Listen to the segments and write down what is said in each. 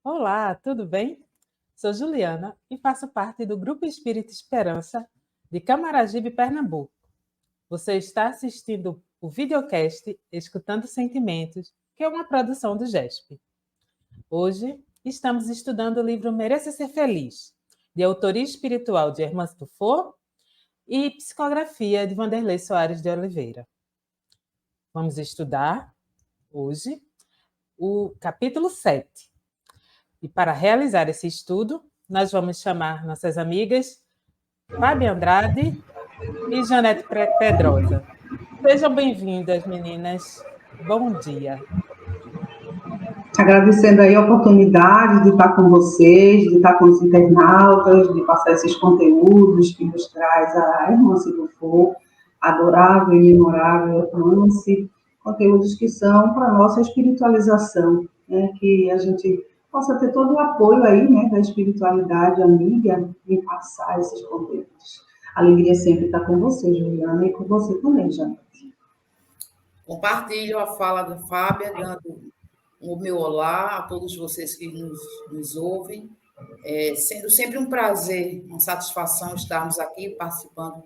Olá, tudo bem? Sou Juliana e faço parte do Grupo Espírita Esperança de Camaragibe, Pernambuco. Você está assistindo o videocast Escutando Sentimentos, que é uma produção do GESP. Hoje estamos estudando o livro Mereça Ser Feliz, de autoria espiritual de Hermance Tufo e psicografia de Vanderlei Soares de Oliveira. Vamos estudar hoje o capítulo 7. E para realizar esse estudo, nós vamos chamar nossas amigas Fábia Andrade e Janete Pedrosa. Sejam bem-vindas, meninas. Bom dia. Agradecendo aí a oportunidade de estar com vocês, de estar com os internautas, de passar esses conteúdos que nos traz a Hermance Tufo, adorável e memorável Hermance, conteúdos que são para a nossa espiritualização, né? Que a gente possa ter todo o apoio aí, né, da espiritualidade amiga em passar esses conteúdos. A alegria sempre estar com você, Juliana, e com você também, Janete. Compartilho a fala da Fábia, dando o meu olá a todos vocês que nos ouvem, sendo sempre um prazer, uma satisfação estarmos aqui participando,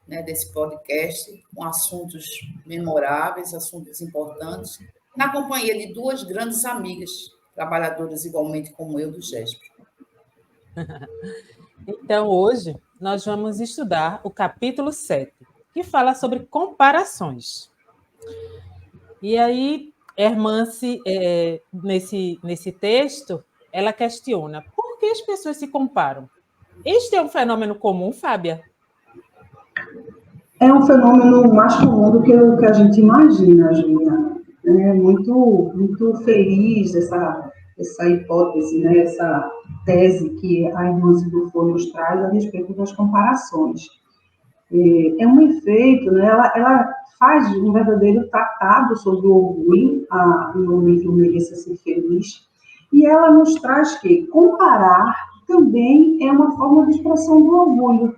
né, desse podcast com assuntos memoráveis, assuntos importantes, na companhia de duas grandes amigas, trabalhadoras igualmente como eu do GESP. Então, hoje, nós vamos estudar o capítulo 7, que fala sobre comparações. E aí, Hermance, nesse texto, ela questiona por que as pessoas se comparam. Este é um fenômeno comum, Fábia? É um fenômeno mais comum do que o que a gente imagina, Juliana. É muito feliz essa hipótese, né? Essa tese que a Hermance Tufo nos traz a respeito das comparações. É um efeito, né? Ela faz um verdadeiro tratado sobre o orgulho no livro Mereça Ser Feliz, e ela nos traz que comparar também é uma forma de expressão do orgulho.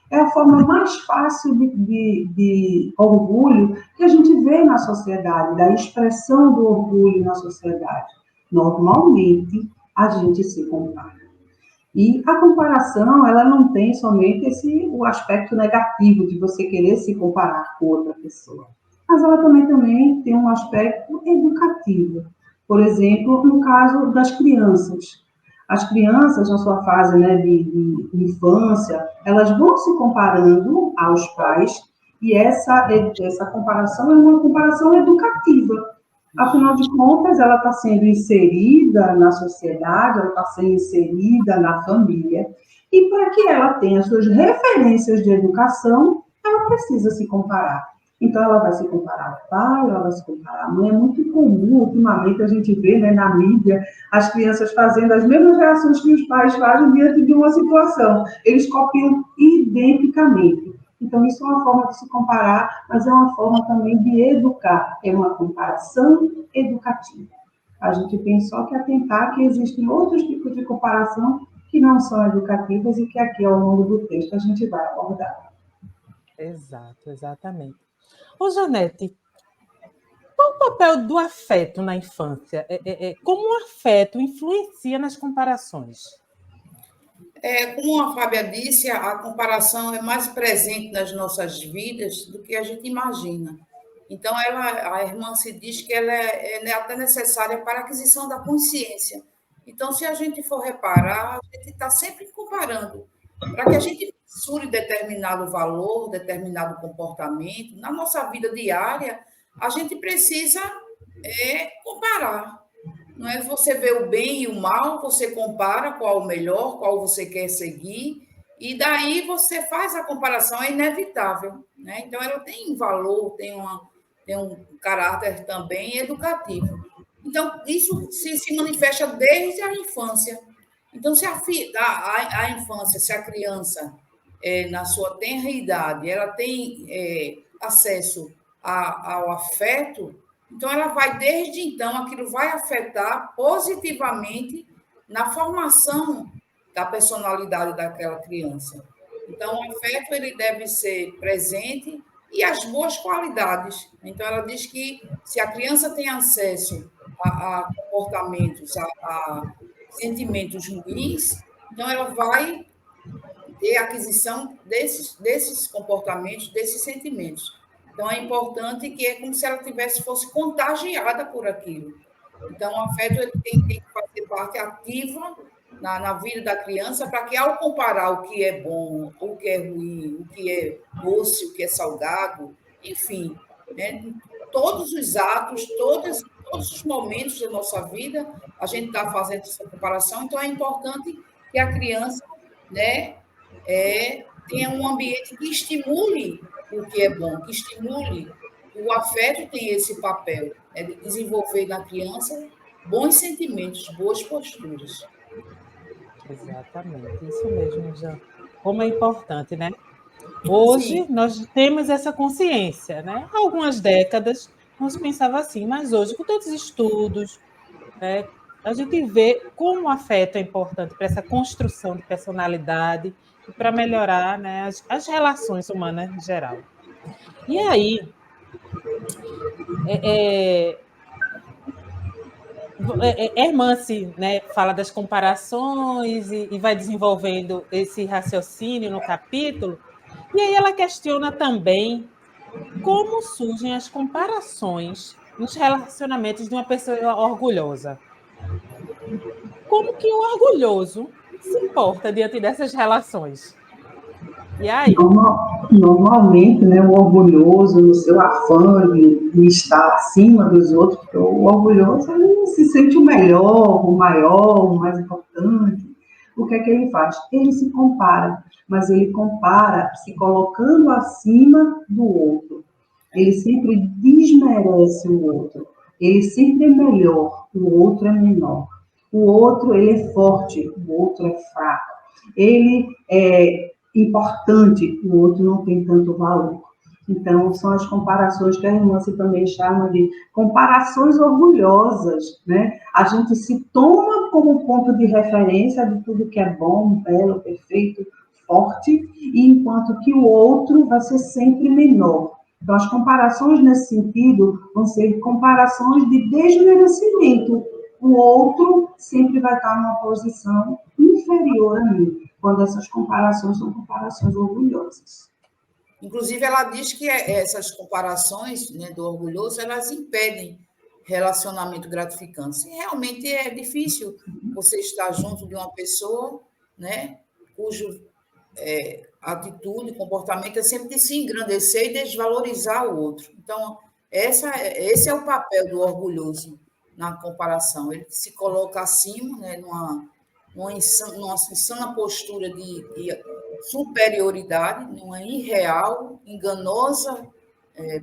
É a forma mais fácil de orgulho que a gente vê na sociedade, da expressão do orgulho na sociedade. Normalmente, a gente se compara. E a comparação, ela não tem somente o aspecto negativo de você querer se comparar com outra pessoa, mas ela também tem um aspecto educativo. Por exemplo, no caso das crianças. As crianças, na sua fase, né, de infância, elas vão se comparando aos pais, e essa comparação é uma comparação educativa. Afinal de contas, ela está sendo inserida na sociedade, ela está sendo inserida na família, e para que ela tenha suas referências de educação, ela precisa se comparar. Então, ela vai se comparar ao pai, ela vai se comparar à mãe. É muito comum, ultimamente, a gente vê, né, na mídia, as crianças fazendo as mesmas reações que os pais fazem diante de uma situação. Eles copiam identicamente. Então, isso é uma forma de se comparar, mas é uma forma também de educar. É uma comparação educativa. A gente tem só que atentar que existem outros tipos de comparação que não são educativas e que aqui, ao longo do texto, a gente vai abordar. Exato, exatamente. Ô, Janete, qual o papel do afeto na infância? Como o afeto influencia nas comparações? Como a Fábia disse, a comparação é mais presente nas nossas vidas do que a gente imagina. Então, a irmã se diz que ela é até necessária para a aquisição da consciência. Então, se a gente for reparar, a gente está sempre comparando. Para que a gente mensure determinado valor, determinado comportamento, na nossa vida diária, a gente precisa comparar. Não é? Você vê o bem e o mal, você compara qual o melhor, qual você quer seguir, e daí você faz a comparação, é inevitável. Né? Então, ela tem um valor, tem um caráter também educativo. Então, isso se manifesta desde a infância. Então, se a infância, se a criança, na sua tenra idade, ela tem acesso ao afeto, então, ela vai, desde então, aquilo vai afetar positivamente na formação da personalidade daquela criança. Então, o afeto ele deve ser presente e as boas qualidades. Então, ela diz que se a criança tem acesso a comportamentos, a sentimentos ruins, então ela vai ter aquisição desses comportamentos, desses sentimentos. Então, é importante que é como se ela fosse contagiada por aquilo. Então, o afeto ele tem que fazer parte ativa na vida da criança, para que, ao comparar o que é bom, o que é ruim, o que é doce, o que é salgado, enfim, né, todos os atos, todos os momentos da nossa vida, a gente está fazendo essa comparação. Então, é importante que a criança, né, tenha um ambiente que estimule o que é bom, que estimule. O afeto tem esse papel, né, de desenvolver na criança bons sentimentos, boas posturas. Exatamente, isso mesmo, Jean. Como é importante, né? Hoje Sim. nós temos essa consciência, né? Há algumas décadas não se pensava assim, mas hoje, com tantos estudos, né, a gente vê como o afeto é importante para essa construção de personalidade e para melhorar, né, as relações humanas em geral. E aí, Hermance, né, fala das comparações e vai desenvolvendo esse raciocínio no capítulo, e aí ela questiona também como surgem as comparações nos relacionamentos de uma pessoa orgulhosa. Como que o orgulhoso se importa diante dessas relações? E aí? Normalmente, né, o orgulhoso, no seu afã de estar acima dos outros, porque o orgulhoso ele se sente o melhor, o maior, o mais importante. O que é que ele faz? Ele se compara, mas ele compara se colocando acima do outro. Ele sempre desmerece o outro. Ele sempre é melhor, o outro é menor. O outro, ele é forte, o outro é fraco. Ele é importante, o outro não tem tanto valor. Então, são as comparações que a irmã também chama de comparações orgulhosas, né? A gente se toma como ponto de referência de tudo que é bom, belo, perfeito, forte, e enquanto que o outro vai ser sempre menor. Então, as comparações nesse sentido vão ser comparações de desmerecimento. O outro sempre vai estar numa posição inferior a mim, quando essas comparações são comparações orgulhosas. Inclusive, ela diz que essas comparações, né, do orgulhoso, elas impedem relacionamento gratificante. E realmente é difícil você estar junto de uma pessoa, né, cujo atitude, comportamento é sempre de se engrandecer e desvalorizar o outro. Então, esse é o papel do orgulhoso na comparação. Ele se coloca acima, né, numa insana postura de superioridade, numa irreal, enganosa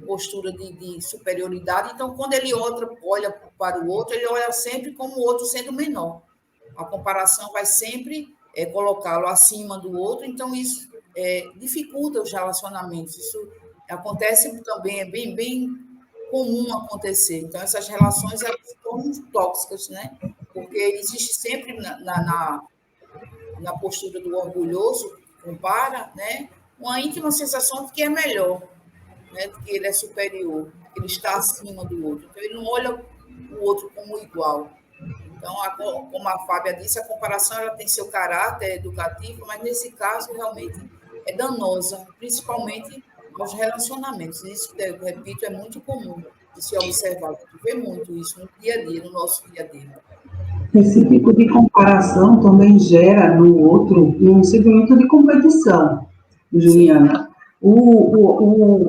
postura de superioridade. Então, quando ele olha para o outro, ele olha sempre como o outro sendo menor. A comparação vai sempre colocá-lo acima do outro, então isso dificulta os relacionamentos. Isso acontece também, é bem comum acontecer. Então, essas relações elas se tornam tóxicas, né? Porque existe sempre na postura do orgulhoso, que compara, né, uma íntima sensação de que é melhor, né, de que ele é superior, que ele está acima do outro. Então, ele não olha o outro como igual. Então, como a Fábia disse, a comparação ela tem seu caráter educativo, mas nesse caso realmente é danosa, principalmente aos relacionamentos. Isso, eu repito, é muito comum de se observar. A gente vê muito isso no dia a dia, no nosso dia a dia. Esse tipo de comparação também gera no outro um sentimento de competição, Juliana.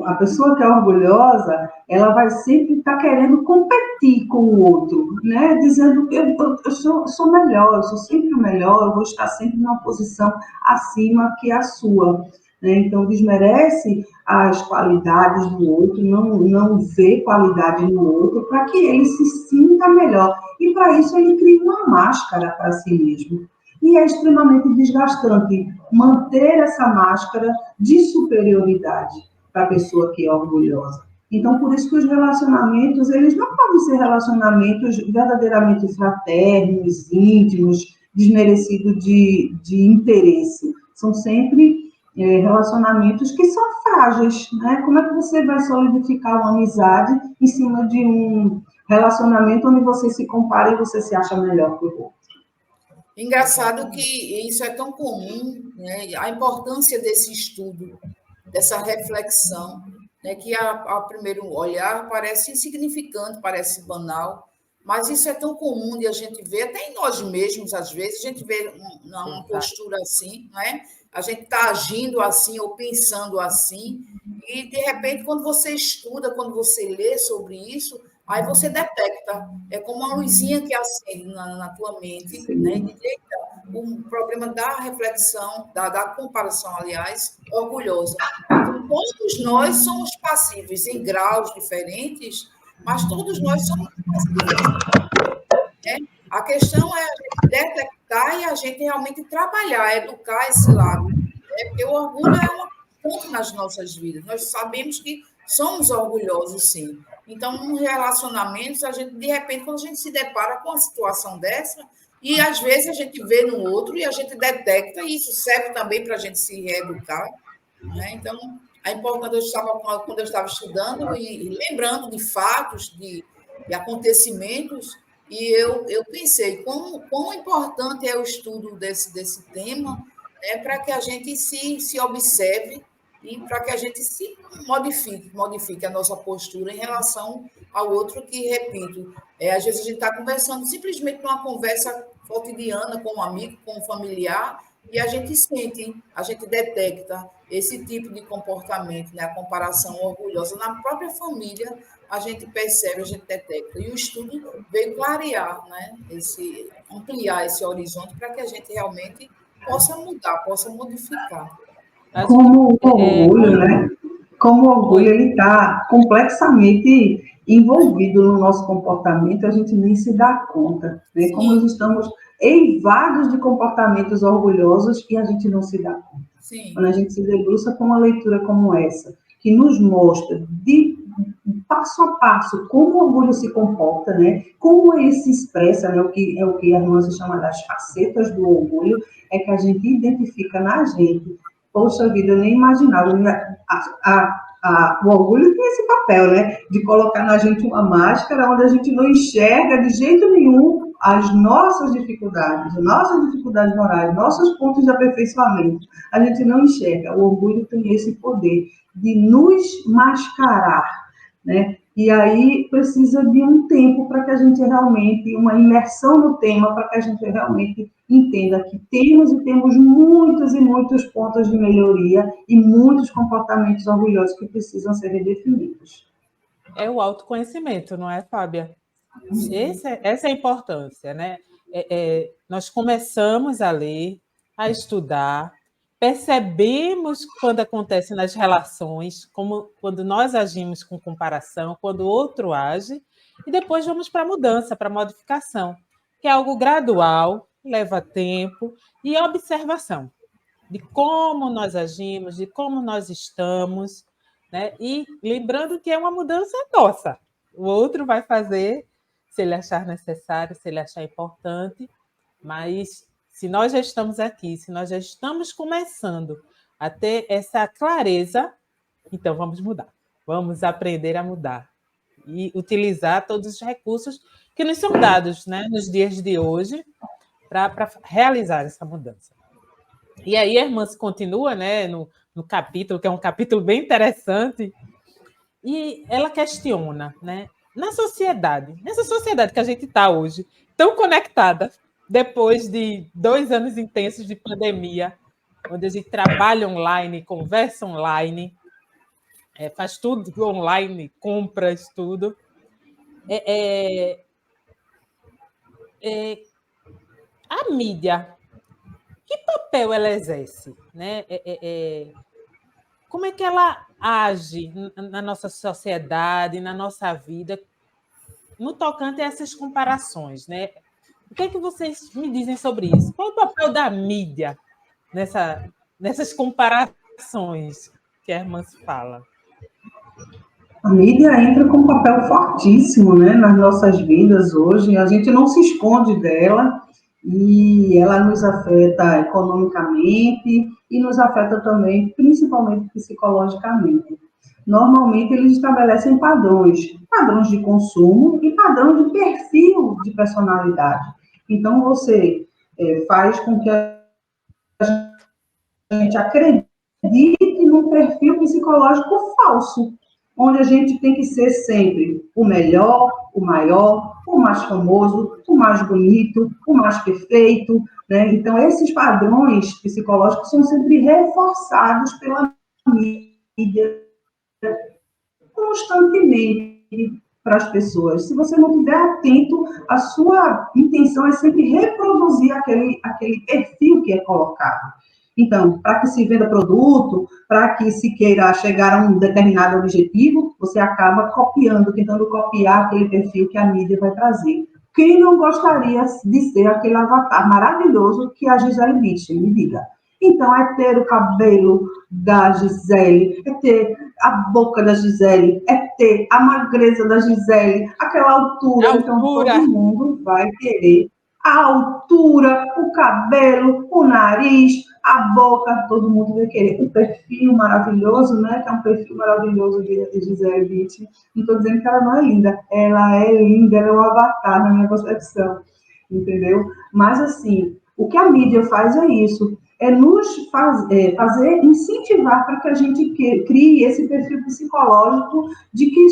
A pessoa que é orgulhosa, ela vai sempre estar querendo competir com o outro, né? Dizendo que eu sou melhor, eu sou sempre o melhor, eu vou estar sempre numa posição acima que a sua. Né? Então, desmerece as qualidades do outro, não vê qualidade no outro, para que ele se sinta melhor. E, para isso, ele cria uma máscara para si mesmo. E é extremamente desgastante manter essa máscara de superioridade para a pessoa que é orgulhosa. Então, por isso que os relacionamentos, eles não podem ser relacionamentos verdadeiramente fraternos, íntimos, desmerecidos de interesse. São sempre relacionamentos que são frágeis, né? Como é que você vai solidificar uma amizade em cima de um relacionamento onde você se compara e você se acha melhor que o outro? Engraçado que isso é tão comum, né? A importância desse estudo, dessa reflexão, né? Que a primeiro olhar parece insignificante, parece banal, mas isso é tão comum de a gente ver, até em nós mesmos, às vezes, a gente vê uma postura assim, né? A gente está agindo assim ou pensando assim, e de repente, quando você estuda, quando você lê sobre isso, aí você detecta, é como uma luzinha que acende na tua mente, né? Sim. E o problema da reflexão, da comparação, aliás, orgulhosa. Então, todos nós somos passíveis em graus diferentes, mas todos nós somos passíveis, né? A questão é a gente detectar e a gente realmente trabalhar, educar esse lado, né? Porque o orgulho é uma constante nas nossas vidas. Nós sabemos que somos orgulhosos, sim. Então, nos relacionamentos, a gente, de repente, quando a gente se depara com uma situação dessa, e às vezes a gente vê no outro e a gente detecta, e isso serve também para a gente se reeducar, né? Então, é importante, quando eu estava estudando e lembrando de fatos, de acontecimentos, e eu pensei quão importante é o estudo desse tema, né, para que a gente se observe e para que a gente se modifique a nossa postura em relação ao outro que, repito, às vezes a gente está conversando simplesmente numa conversa cotidiana com um amigo, com um familiar, e a gente sente, a gente detecta esse tipo de comportamento, né? A comparação orgulhosa na própria família, a gente percebe, a gente detecta. E o estudo veio clarear, né? Ampliar esse horizonte para que a gente realmente possa mudar, possa modificar. Acho que Como o orgulho, né? Como o orgulho foi. ele está complexamente envolvido no nosso comportamento, a gente nem se dá conta, né? Como Sim, nós estamos eivados de comportamentos orgulhosos e a gente não se dá conta. Quando sim, a gente se debruça com uma leitura como essa, que nos mostra de passo a passo como o orgulho se comporta, né? Como ele se expressa, né? O que a irmã se chama das facetas do orgulho, é que a gente identifica na gente. Poxa vida, eu nem imaginava. O orgulho tem esse papel, né? De colocar na gente uma máscara onde a gente não enxerga de jeito nenhum as nossas dificuldades morais, nossos pontos de aperfeiçoamento. A gente não enxerga. O orgulho tem esse poder de nos mascarar, né? E aí precisa de um tempo para que a gente realmente, uma imersão no tema, para que a gente realmente entenda que temos e temos muitos e muitos pontos de melhoria e muitos comportamentos orgulhosos que precisam ser redefinidos. É o autoconhecimento, não é, Fábia? Essa é a importância, né? Nós começamos a ler, a estudar, percebemos quando acontece nas relações, como quando nós agimos com comparação, quando o outro age, e depois vamos para a mudança, para a modificação, que é algo gradual, leva tempo e observação de como nós agimos, de como nós estamos, né? E lembrando que é uma mudança nossa. O outro vai fazer se ele achar necessário, se ele achar importante, mas se nós já estamos aqui, se nós já estamos começando a ter essa clareza, então vamos mudar. Vamos aprender a mudar e utilizar todos os recursos que nos são dados, né, nos dias de hoje para realizar essa mudança. E aí a irmã se continua, né, no capítulo, que é um capítulo bem interessante, e ela questiona, né, nessa sociedade que a gente está hoje, tão conectada, depois de 2 anos intensos de pandemia, onde a gente trabalha online, conversa online, faz tudo online, compras, tudo. A mídia, que papel ela exerce? Né? Como é que ela age na nossa sociedade, na nossa vida, no tocante a essas comparações, né? O que é que vocês me dizem sobre isso? Qual é o papel da mídia nessas comparações que a irmã se fala? A mídia entra com um papel fortíssimo, né, nas nossas vidas hoje. A gente não se esconde dela e ela nos afeta economicamente e nos afeta também, principalmente psicologicamente. Normalmente eles estabelecem padrões de consumo e padrão de perfil de personalidade. Então você faz com que a gente acredite num perfil psicológico falso, onde a gente tem que ser sempre o melhor, o maior, o mais famoso, o mais bonito, o mais perfeito, né? Então, esses padrões psicológicos são sempre reforçados pela mídia constantemente para as pessoas. Se você não estiver atento, a sua intenção é sempre reproduzir aquele perfil que é colocado. Então, para que se venda produto, para que se queira chegar a um determinado objetivo, você acaba copiando, tentando copiar aquele perfil que a mídia vai trazer. Quem não gostaria de ser aquele avatar maravilhoso que a Gisele Bündchen, me diga? Então, é ter o cabelo da Gisele, é ter a boca da Gisele, é ter a magreza da Gisele, aquela altura. Então, todo mundo vai querer a altura, o cabelo, o nariz, a boca, todo mundo vai querer. O perfil maravilhoso, né? Que é um perfil maravilhoso de Gisele Bündchen. Não estou dizendo que ela não é linda. Ela é linda, ela é um avatar na minha concepção. Entendeu? Mas, assim, o que a mídia faz é isso. É nos fazer incentivar para que a gente crie esse perfil psicológico de que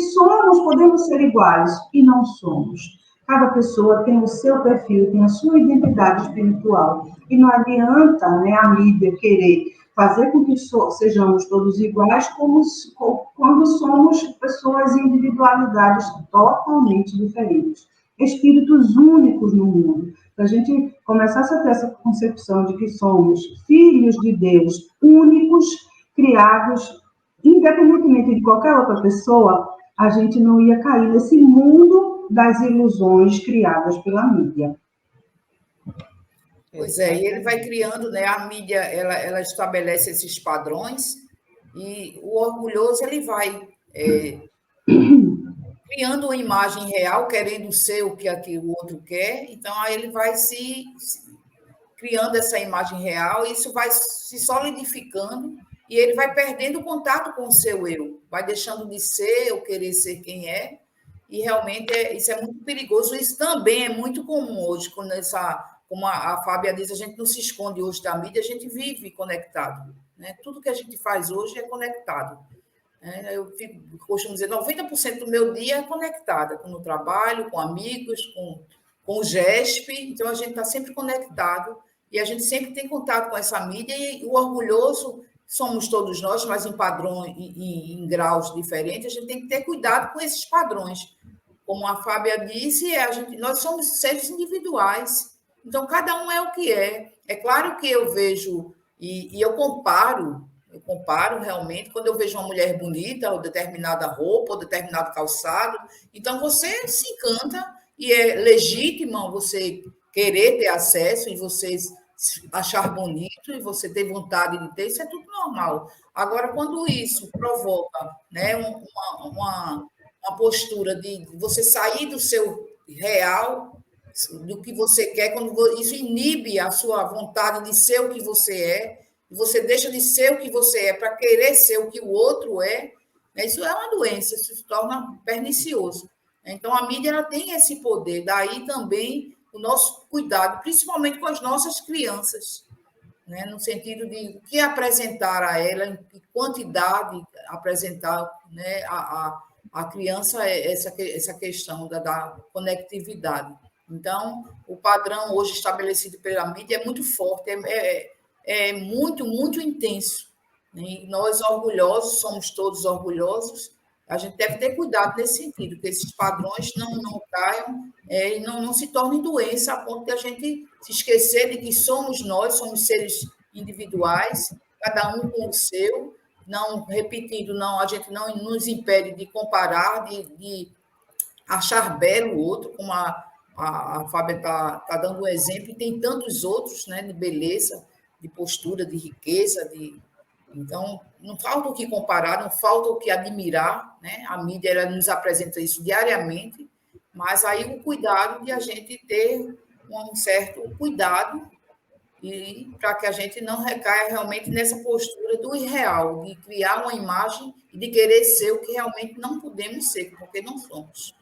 podemos ser iguais, e não somos. Cada pessoa tem o seu perfil, tem a sua identidade espiritual. E não adianta, né, a mídia querer fazer com que sejamos todos iguais, quando somos pessoas em individualidades totalmente diferentes. Espíritos únicos no mundo. Se a gente começasse a ter essa concepção de que somos filhos de Deus, únicos, criados, independentemente de qualquer outra pessoa, a gente não ia cair nesse mundo das ilusões criadas pela mídia. Pois é, e ele vai criando, né? A mídia, ela estabelece esses padrões e o orgulhoso, ele vai criando uma imagem real, querendo ser o que o outro quer, então aí ele vai se criando essa imagem real, e isso vai se solidificando e ele vai perdendo o contato com o seu eu, vai deixando de ser ou querer ser quem é, e realmente isso é muito perigoso. Isso também é muito comum hoje, como a Fábia diz, a gente não se esconde hoje da mídia, a gente vive conectado, né? Tudo que a gente faz hoje é conectado. Eu costumo dizer, 90% do meu dia é conectada com o trabalho, com amigos, com o GESP, então a gente está sempre conectado e a gente sempre tem contato com essa mídia, e o orgulhoso somos todos nós, mas em padrões, em graus diferentes, a gente tem que ter cuidado com esses padrões. Como a Fábia disse, nós somos seres individuais, então cada um é o que é. É claro que eu vejo, e eu comparo realmente, quando eu vejo uma mulher bonita, ou determinada roupa, ou determinado calçado, então você se encanta, e é legítimo você querer ter acesso, e você achar bonito, e você ter vontade de ter, isso é tudo normal. Agora, quando isso provoca, né, uma postura de você sair do seu real, do que você quer, quando isso inibe a sua vontade de ser o que você é, você deixa de ser o que você é para querer ser o que o outro é, né? Isso é uma doença, isso se torna pernicioso. Então, a mídia ela tem esse poder, daí também o nosso cuidado, principalmente com as nossas crianças, né? No sentido de o que apresentar a ela, em que quantidade apresentar, né, a criança, essa questão da conectividade. Então, o padrão hoje estabelecido pela mídia é muito forte, é muito, muito intenso. E nós, orgulhosos, somos todos orgulhosos, a gente deve ter cuidado nesse sentido, que esses padrões não caiam e não se tornem doença, a ponto de a gente se esquecer de que somos seres individuais, cada um com o seu, não repetindo, a gente não nos impede de comparar, de achar belo o outro, como a Fábia está dando um exemplo, e tem tantos outros, né, de beleza, de postura, de riqueza, então, não falta o que comparar, não falta o que admirar, né? A mídia ela nos apresenta isso diariamente, mas aí o cuidado de a gente ter um certo cuidado e para que a gente não recaia realmente nessa postura do irreal, de criar uma imagem e de querer ser o que realmente não podemos ser, porque não somos.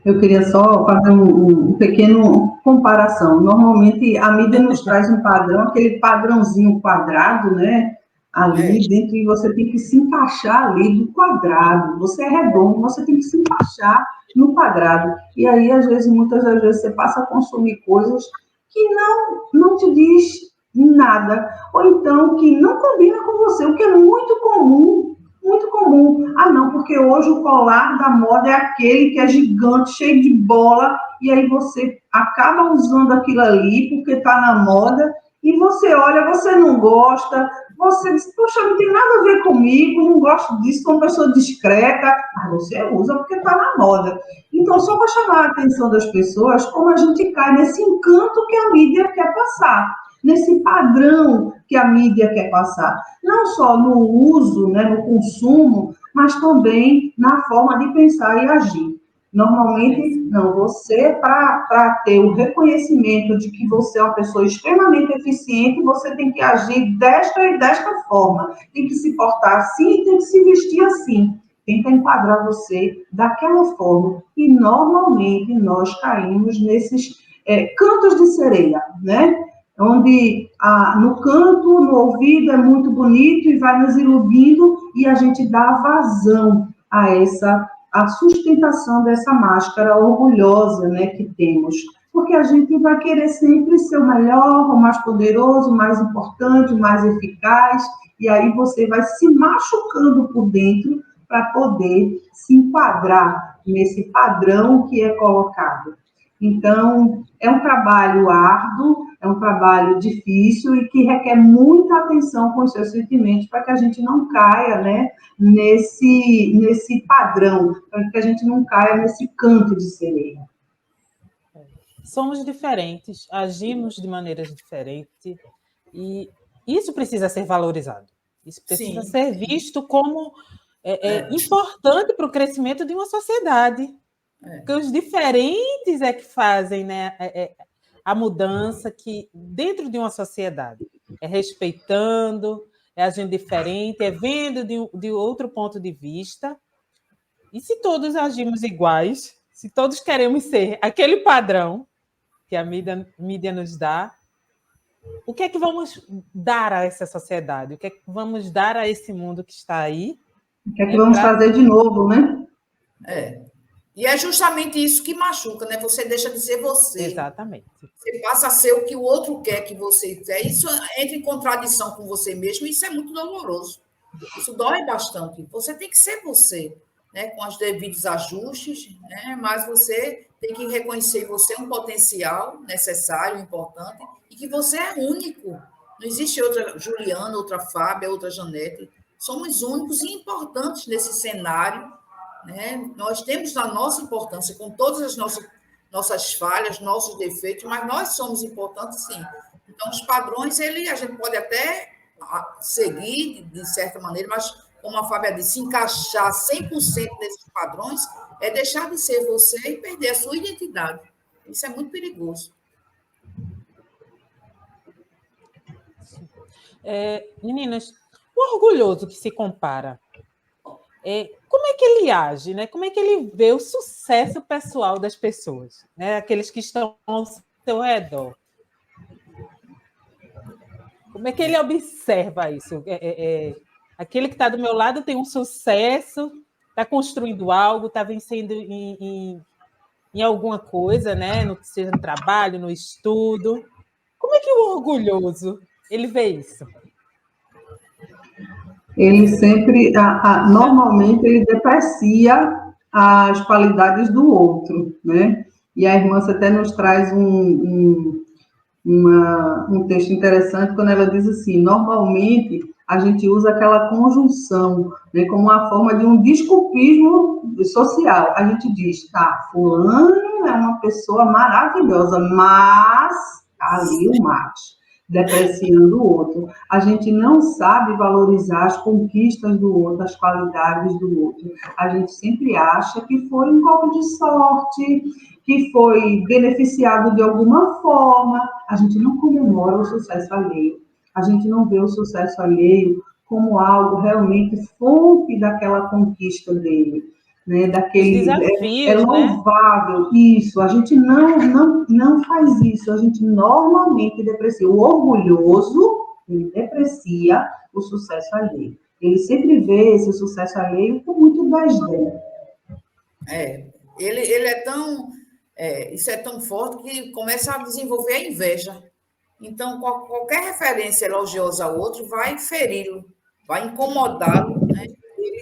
Eu queria só fazer um pequeno comparação. Normalmente, a mídia nos traz um padrão, aquele padrãozinho quadrado, né? Ali dentro, e você tem que se encaixar ali do quadrado. Você é redondo, você tem que se encaixar no quadrado. E aí, às vezes, muitas das vezes, você passa a consumir coisas que não te diz nada, ou então que não combina com você, o que é muito comum, muito comum. Ah, não, porque hoje o colar da moda é aquele que é gigante, cheio de bola, e aí você acaba usando aquilo ali porque está na moda, e você olha, você não gosta, você diz, poxa, não tem nada a ver comigo, não gosto disso, sou uma pessoa discreta, mas você usa porque está na moda. Então, só para chamar a atenção das pessoas, como a gente cai nesse encanto que a mídia quer passar, nesse padrão que a mídia quer passar. Não só no uso, né, no consumo, mas também na forma de pensar e agir. Normalmente, não, você, para ter o reconhecimento de que você é uma pessoa extremamente eficiente, você tem que agir desta e desta forma, tem que se portar assim e tem que se vestir assim. Tenta enquadrar você daquela forma. E, normalmente, nós caímos nesses cantos de sereia, né? Onde no canto, no ouvido, é muito bonito e vai nos iludindo e a gente dá vazão a sustentação dessa máscara orgulhosa, né, que temos. Porque a gente vai querer sempre ser o melhor, o mais poderoso, o mais importante, o mais eficaz, e aí você vai se machucando por dentro para poder se enquadrar nesse padrão que é colocado. Então, é um trabalho árduo, é um trabalho difícil e que requer muita atenção com os seus sentimentos para que a gente não caia, né, nesse padrão, para que a gente não caia nesse canto de sereia. Somos diferentes, agimos de maneiras diferentes e isso precisa ser valorizado. Isso precisa ser visto como importante para o crescimento de uma sociedade. Porque os diferentes é que fazem, né, a mudança que dentro de uma sociedade. É respeitando, é agindo diferente, é vendo de outro ponto de vista. E se todos agimos iguais, se todos queremos ser aquele padrão que a mídia nos dá, o que é que vamos dar a essa sociedade? O que é que vamos dar a esse mundo que está aí? O que é que vamos fazer de novo, né? E é justamente isso que machuca, né? Você deixa de ser você. Exatamente. Você passa a ser o que o outro quer que você quer. Isso entra em contradição com você mesmo, e isso é muito doloroso. Isso dói bastante. Você tem que ser você, né? Com os devidos ajustes, né? Mas você tem que reconhecer que você é um potencial necessário, importante, e que você é único. Não existe outra Juliana, outra Fábia, outra Janete. Somos únicos e importantes nesse cenário, né? Nós temos a nossa importância, com todas as nossas falhas, nossos defeitos, mas nós somos importantes, sim. Então, os padrões, a gente pode até seguir, de certa maneira, mas, como a Fábia disse, se encaixar 100% nesses padrões é deixar de ser você e perder a sua identidade. Isso é muito perigoso. Meninas, o orgulhoso que se compara, como é que ele age, né? Como é que ele vê o sucesso pessoal das pessoas, né? Aqueles que estão ao seu redor? Como é que ele observa isso? Aquele que está do meu lado tem um sucesso, está construindo algo, está vencendo em alguma coisa, né? Seja no trabalho, no estudo. Como é que o orgulhoso ele vê isso? Ele sempre, normalmente, ele deprecia as qualidades do outro, né? E a irmã até nos traz um texto interessante quando ela diz assim, normalmente a gente usa aquela conjunção, né, como uma forma de um desculpismo social. A gente diz, tá, fulano é uma pessoa maravilhosa, mas ali o mas, depreciando o outro. A gente não sabe valorizar as conquistas do outro, as qualidades do outro. A gente sempre acha que foi um golpe de sorte, que foi beneficiado de alguma forma. A gente não comemora o sucesso alheio. A gente não vê o sucesso alheio como algo realmente fonte daquela conquista dele. né, Os daquele é desafios, né? louvável, isso, a gente não faz isso, a gente normalmente deprecia. O orgulhoso, ele deprecia o sucesso alheio. Ele sempre vê esse sucesso alheio com muito desdém. Ele é tão. Isso é tão forte que começa a desenvolver a inveja. Então, qualquer referência elogiosa ao outro vai feri-lo, vai incomodá-lo, né?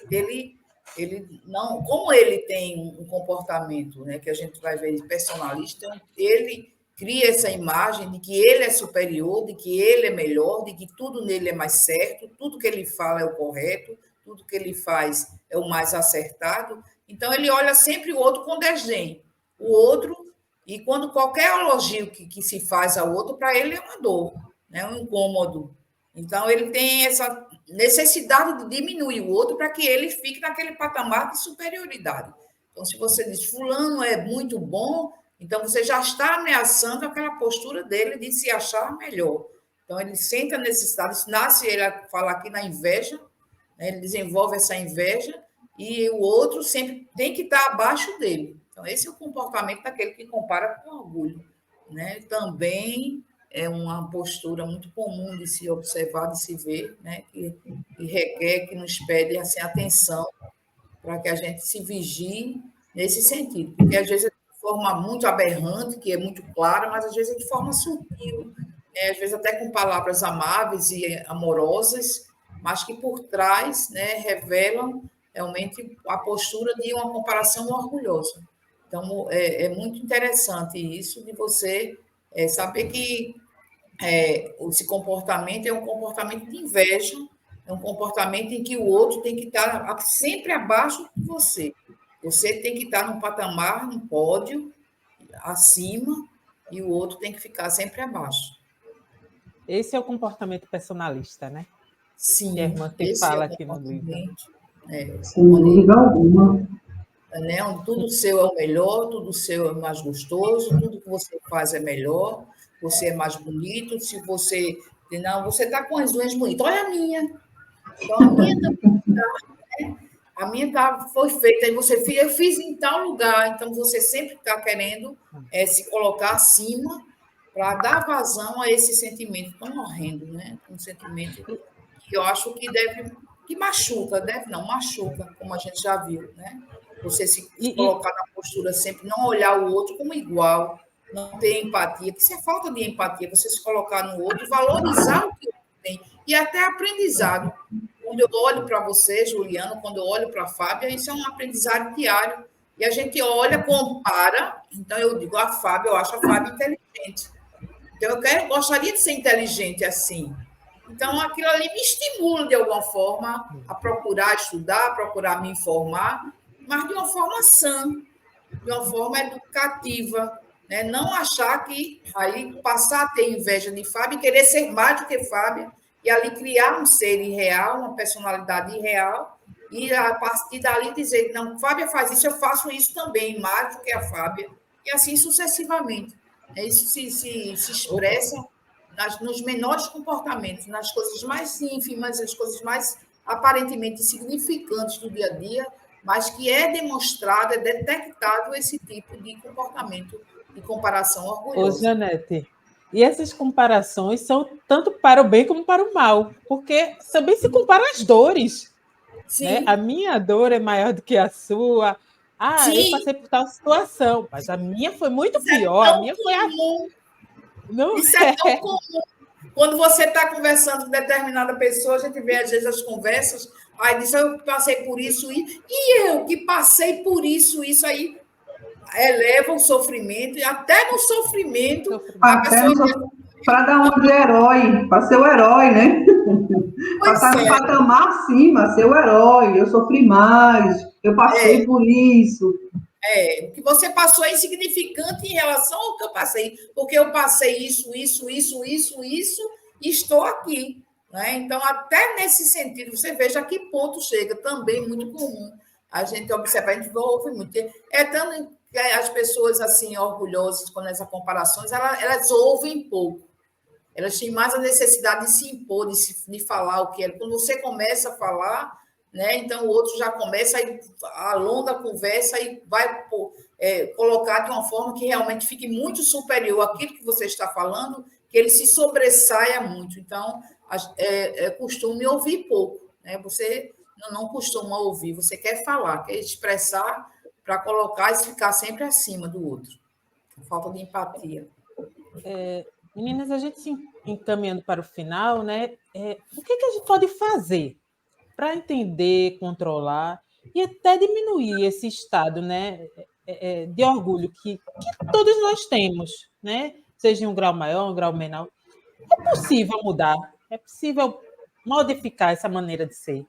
Ele não, como ele tem um comportamento, né, que a gente vai ver personalista, ele cria essa imagem de que ele é superior, de que ele é melhor, de que tudo nele é mais certo, tudo que ele fala é o correto, tudo que ele faz é o mais acertado. Então, ele olha sempre o outro com desdém. O outro, e quando qualquer elogio que se faz ao outro, para ele é uma dor, né, um incômodo. Então, ele tem essa necessidade de diminuir o outro para que ele fique naquele patamar de superioridade. Então, se você diz, fulano é muito bom, então você já está ameaçando aquela postura dele de se achar melhor. Então, ele sente a necessidade, nasce, ele fala aqui na inveja, né, ele desenvolve essa inveja, e o outro sempre tem que estar abaixo dele. Então, esse é o comportamento daquele que compara com orgulho, né? Também é uma postura muito comum de se observar, de se ver, né? Que requer, que nos pede assim, atenção para que a gente se vigie nesse sentido. Porque às vezes é de forma muito aberrante, que é muito clara, mas às vezes é de forma sutil, né? Às vezes até com palavras amáveis e amorosas, mas que por trás, né, revelam realmente a postura de uma comparação orgulhosa. Então, é muito interessante isso de você saber que esse comportamento é um comportamento de inveja, é um comportamento em que o outro tem que estar sempre abaixo de você. Você tem que estar num patamar, num pódio, acima, e o outro tem que ficar sempre abaixo. Esse é o comportamento personalista, né? Que a Sim, irmã que esse é fala o aqui no livro. comportamento. Sem Onde, dúvida alguma. né, onde tudo seu é o melhor, tudo seu é mais gostoso, tudo que você faz é melhor, você é mais bonito. Se você. Não, você está com as unhas bonitas. Olha a minha. Então, a minha também está, né? A minha foi feita, aí você fez, eu fiz em tal lugar, então você sempre está querendo se colocar acima para dar vazão a esse sentimento tão horrendo, né? Um sentimento que eu acho que que machuca, deve não, machuca, como a gente já viu, né? Você se E, colocar na postura sempre, não olhar o outro como igual, não ter empatia, que isso é falta de empatia, você se colocar no outro e valorizar o que o outro tem, e até aprendizado. Quando eu olho para você, Juliano, quando eu olho para a Fábia, isso é um aprendizado diário. E a gente olha, compara. Então, eu digo, a Fábia, eu acho a Fábia inteligente. Então, gostaria de ser inteligente assim. Então, aquilo ali me estimula, de alguma forma, a procurar estudar, a procurar me informar, mas de uma forma sã, de uma forma educativa. Né? Não achar que aí passar a ter inveja de Fábio e querer ser mais do que Fábio, e ali criar um ser irreal, uma personalidade irreal, e a partir dali dizer, não, Fábia faz isso, eu faço isso também, mais do que a Fábia, e assim sucessivamente. Isso se expressa nos menores comportamentos, nas coisas mais ínfimas, as coisas mais aparentemente insignificantes do dia a dia, mas que é demonstrado, é detectado esse tipo de comportamento de comparação ô, orgulhosa. Janete, e essas comparações são tanto para o bem como para o mal, porque também se compara as dores. Né? A Sim, minha dor é maior do que a sua. Ah, eu sim, passei por tal situação, mas a minha foi muito isso é pior. A tão minha foi a. comum, Não isso é tão comum. Quando você está conversando com determinada pessoa, a gente vê às vezes as conversas, aí diz, eu passei por isso, e eu que passei por isso aí eleva o sofrimento, e até no sofrimento a sofrimento. Até pessoa diz, para dar uma de herói, para ser o herói, né? Para pois estar no é, patamar acima, ser o herói. Eu sofri mais, eu passei por isso. o que você passou é insignificante em relação ao que eu passei, porque eu passei isso, e estou aqui. Né? Então, até nesse sentido, você veja a que ponto chega, também muito comum. A gente observa, a gente ouve muito. É tanto que as pessoas assim orgulhosas com essas comparações, elas ouvem pouco. Elas têm mais a necessidade de se impor, de falar o que é. Quando você começa a falar, né? Então o outro já começa a alonga a conversa e vai colocar de uma forma que realmente fique muito superior àquilo que você está falando, que ele se sobressaia muito. Então, costume ouvir pouco, né? Você não costuma ouvir, você quer falar, quer expressar para colocar e ficar sempre acima do outro. Falta de empatia. Meninas, a gente se encaminhando para o final, né? O que a gente pode fazer para entender, controlar e até diminuir esse estado, né, de orgulho que todos nós temos, né? Seja em um grau maior, um grau menor. É possível mudar, é possível modificar essa maneira de ser.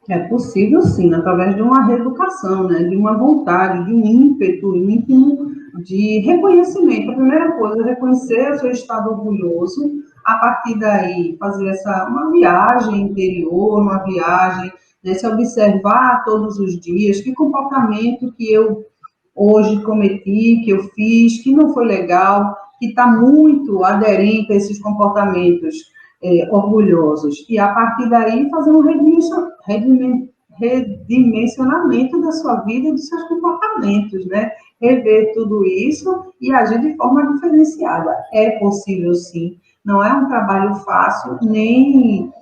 É possível, sim, através de uma reeducação, né? De uma vontade, de um ímpeto íntimo de reconhecimento. A primeira coisa é reconhecer o seu estado orgulhoso, a partir daí fazer uma viagem interior, uma viagem, né? Se observar todos os dias que comportamento que eu hoje cometi, que eu fiz, que não foi legal, que está muito aderente a esses comportamentos orgulhosos. E, a partir daí, fazer um redimensionamento da sua vida e dos seus comportamentos, né? Rever tudo isso e agir de forma diferenciada. É possível, sim. Não é um trabalho fácil, nem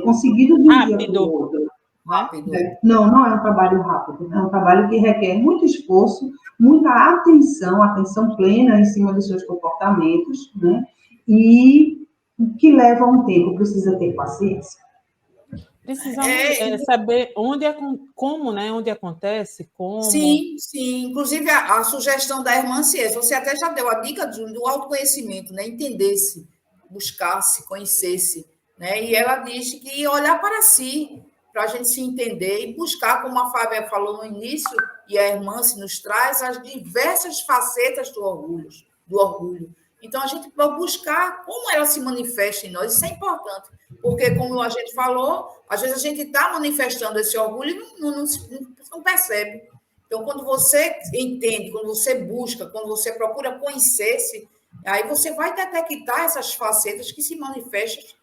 conseguido de um dia para o outro. Rápido. Não é um trabalho rápido, é um trabalho que requer muito esforço, muita atenção plena em cima dos seus comportamentos, né? E que leva um tempo, precisa ter paciência. Precisamos saber como, né? Onde acontece, como. Sim. Inclusive, a sugestão da irmã Ciência, você até já deu a dica do autoconhecimento, né? Entender-se, buscar-se, conhecer-se, né? E ela disse que olhar para si, para a gente se entender e buscar, como a Fábia falou no início, e a irmã se nos traz, as diversas facetas do orgulho. Então, a gente vai buscar como ela se manifesta em nós, isso é importante, porque, como a gente falou, às vezes a gente está manifestando esse orgulho e não percebe. Então, quando você entende, quando você busca, quando você procura conhecer-se, aí você vai detectar essas facetas que se manifestam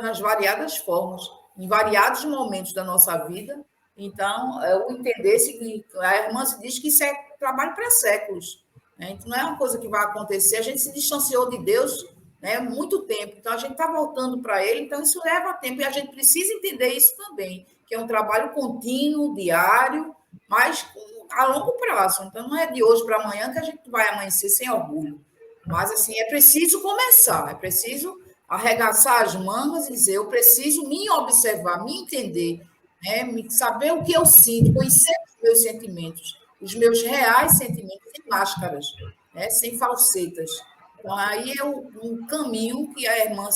nas variadas formas, em variados momentos da nossa vida. Então, o entender-se, a irmã se diz que isso é trabalho para séculos. Né? Então, não é uma coisa que vai acontecer. A gente se distanciou de Deus, né, muito tempo. Então, a gente está voltando para Ele. Então, isso leva tempo. E a gente precisa entender isso também, que é um trabalho contínuo, diário, mas a longo prazo. Então, não é de hoje para amanhã que a gente vai amanhecer sem orgulho. Mas, assim, é preciso começar. É preciso arregaçar as mangas e dizer, eu preciso me observar, me entender, né, saber o que eu sinto, conhecer os meus sentimentos, os meus reais sentimentos, sem máscaras, né, sem falsetas. Então, aí é um caminho que a irmã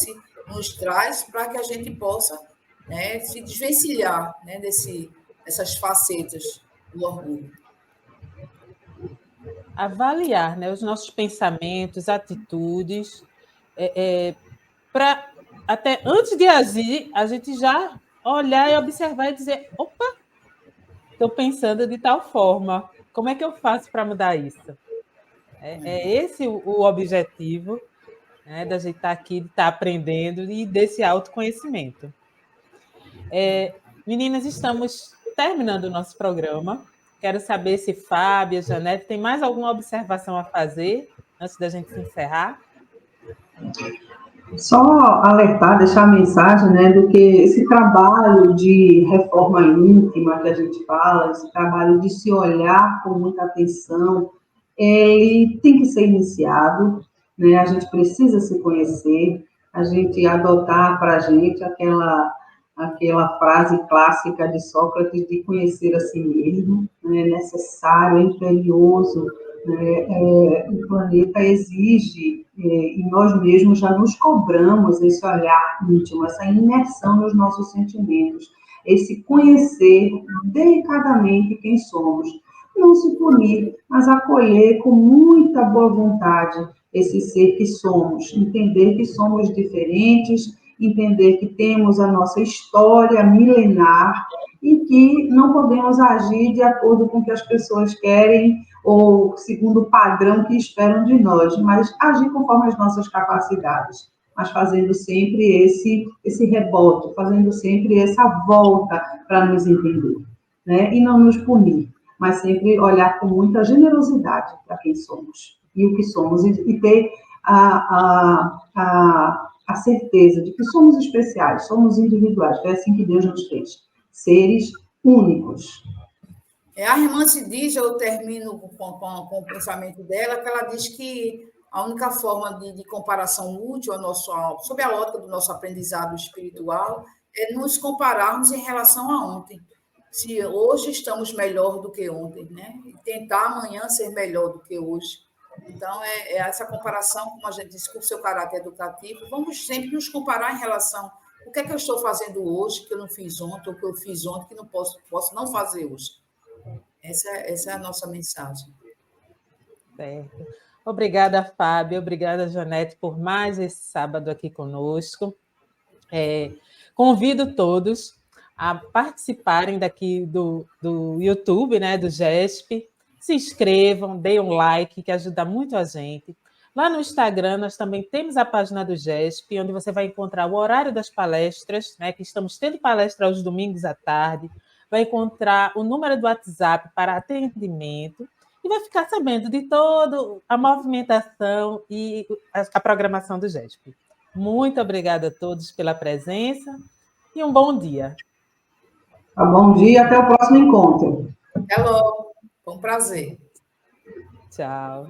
nos traz para que a gente possa, né, se desvencilhar, né, dessas facetas do orgulho. Avaliar, né, os nossos pensamentos, atitudes, para até antes de agir, a gente já olhar e observar e dizer, opa, estou pensando de tal forma, como é que eu faço para mudar isso? É esse o objetivo, né, da gente estar aqui, de estar aprendendo e desse autoconhecimento. Meninas, estamos terminando o nosso programa. Quero saber se Fábia, Janete, tem mais alguma observação a fazer antes da gente se encerrar? Só alertar, deixar a mensagem, né, do que esse trabalho de reforma íntima que a gente fala, esse trabalho de se olhar com muita atenção, ele tem que ser iniciado, né, a gente precisa se conhecer, a gente adotar para a gente aquela frase clássica de Sócrates de conhecer a si mesmo, né, necessário, é imperioso, né, o planeta exige, e nós mesmos já nos cobramos esse olhar íntimo, essa imersão nos nossos sentimentos, esse conhecer delicadamente quem somos, não se punir, mas acolher com muita boa vontade esse ser que somos, entender que somos diferentes, entender que temos a nossa história milenar e que não podemos agir de acordo com o que as pessoas querem ou segundo o padrão que esperam de nós, mas agir conforme as nossas capacidades. mas fazendo sempre esse rebote, fazendo sempre essa volta para nos entender, né? E não nos punir, mas sempre olhar com muita generosidade para quem somos e o que somos, e ter a certeza de que somos especiais, somos individuais, foi assim que Deus nos fez, seres únicos. A irmã se diz, eu termino com o pensamento dela, que ela diz que a única forma de comparação útil sob a ótica do nosso aprendizado espiritual é nos compararmos em relação a ontem. Se hoje estamos melhor do que ontem, né? E tentar amanhã ser melhor do que hoje. Então, é essa comparação, como a gente disse, com o seu caráter educativo, vamos sempre nos comparar em relação ao que é que eu estou fazendo hoje, que eu não fiz ontem, ou que eu fiz ontem, que não posso não fazer hoje. Essa é a nossa mensagem. Certo. Obrigada, Fábio. Obrigada, Janete, por mais esse sábado aqui conosco. Convido todos a participarem daqui do YouTube, né, do GESP. Se inscrevam, deem um like, que ajuda muito a gente. Lá no Instagram, nós também temos a página do GESP, onde você vai encontrar o horário das palestras, né, que estamos tendo palestra aos domingos à tarde, vai encontrar o número do WhatsApp para atendimento e vai ficar sabendo de toda a movimentação e a programação do GESP. Muito obrigada a todos pela presença e um bom dia. Bom dia, até o próximo encontro. Até logo, foi um prazer. Tchau.